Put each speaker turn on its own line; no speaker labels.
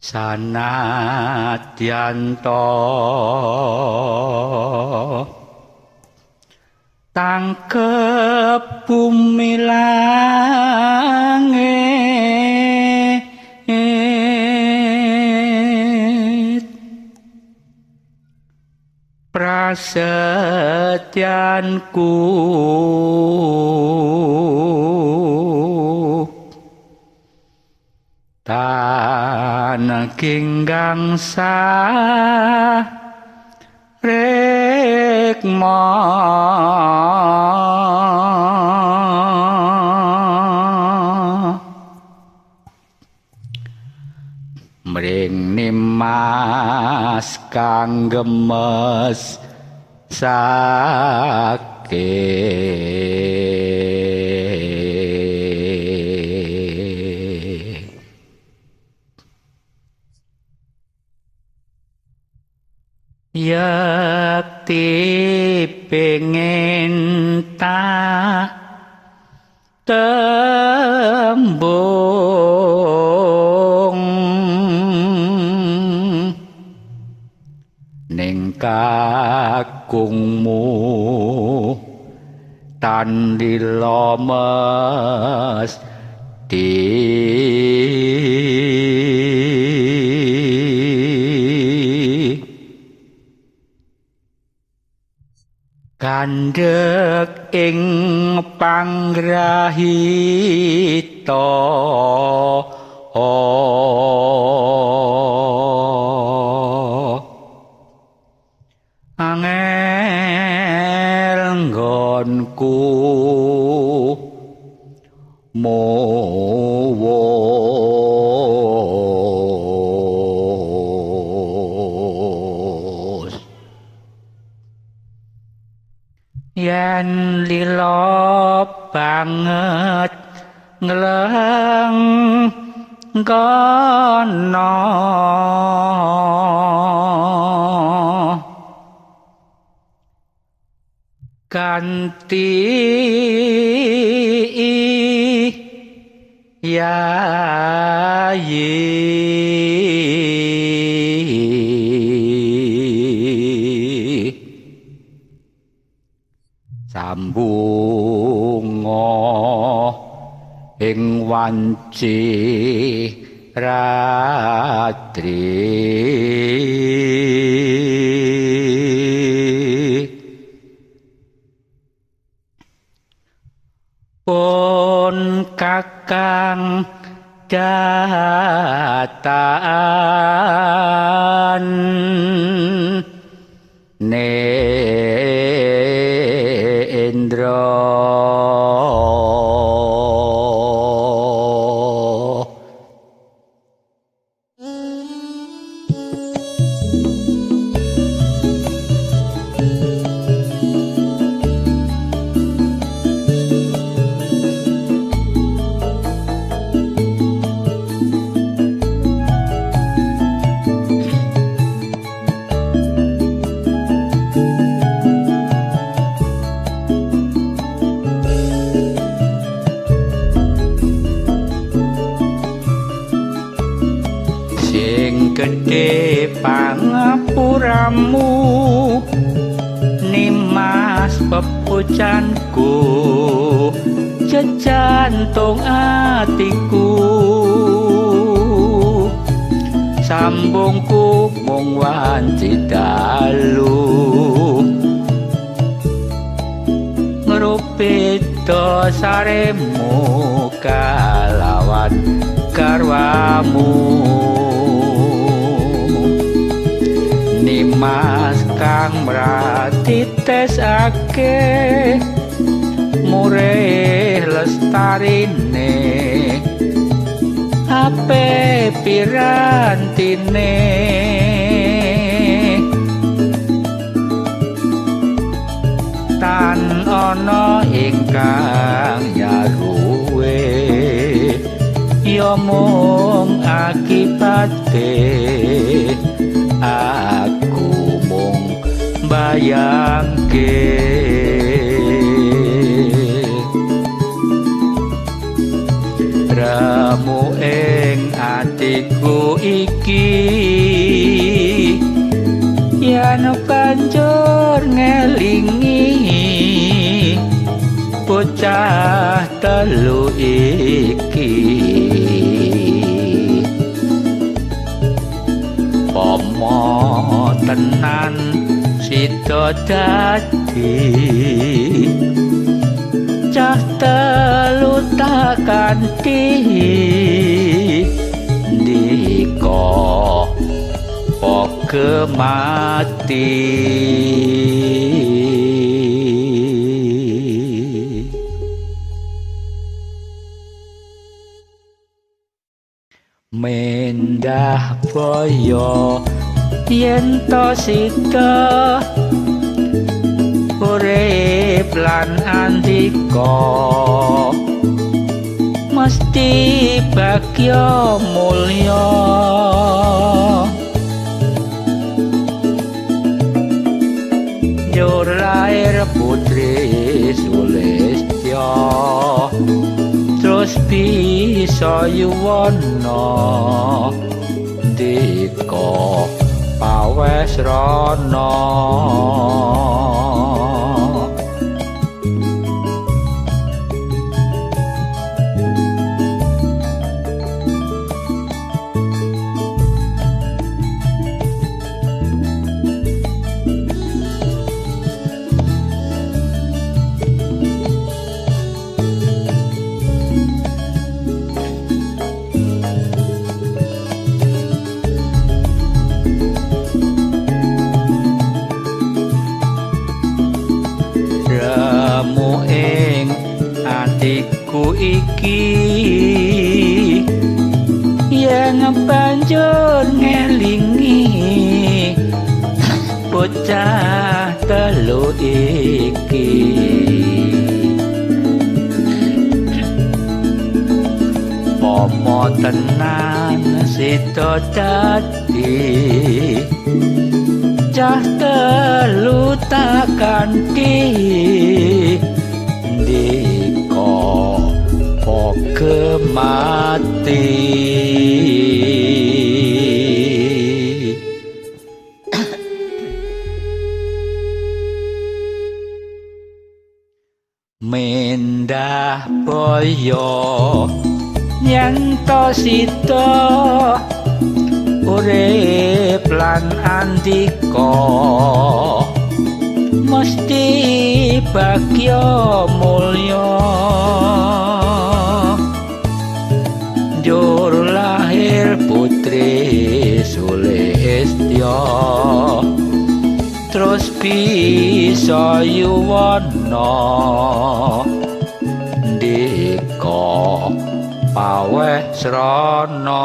Sanadyan tangkep bumi langit prasetyanku tanaging gangsa rekma mring nimas kang gemes yakti pengen ta tembung ning kakungmu tandila mesti kandhek ing panggrahita angel nggonku mowo yen lila banget ngleng kono kanthi yayi sambunga ing wanci ratri pun kakang dataan Nendra gedhe pangapuramu nimas pepucanku jejantung atiku sambungku mung wanci dalu ngrupit dosaremu kalawan garwamu nimas kang mratitesake murih lestarine ape pirantine tan ana ingkang nyaruwe ya mung akibate aku mung bayangke remu ing atiku iki yen banjur ngelingi bocah telu iki pomo tenan sida dadi cah telu tak kanthi ndika poke mati mendah boyo yen to sida urip lan andika mesti bagya mulya njur lair putri Sulistya terus bisa yuwana ndika pawesrana remu ing atiku iki yen banjur ngelingi bocah telu iki pomo tenan sida dadi cah telu tak kanthi ndika poke mati mendah boyo yen to sida urip lan andika mesti bagya mulya njur lahir putri Sulistya terus bisa yuwana ndika pawesrana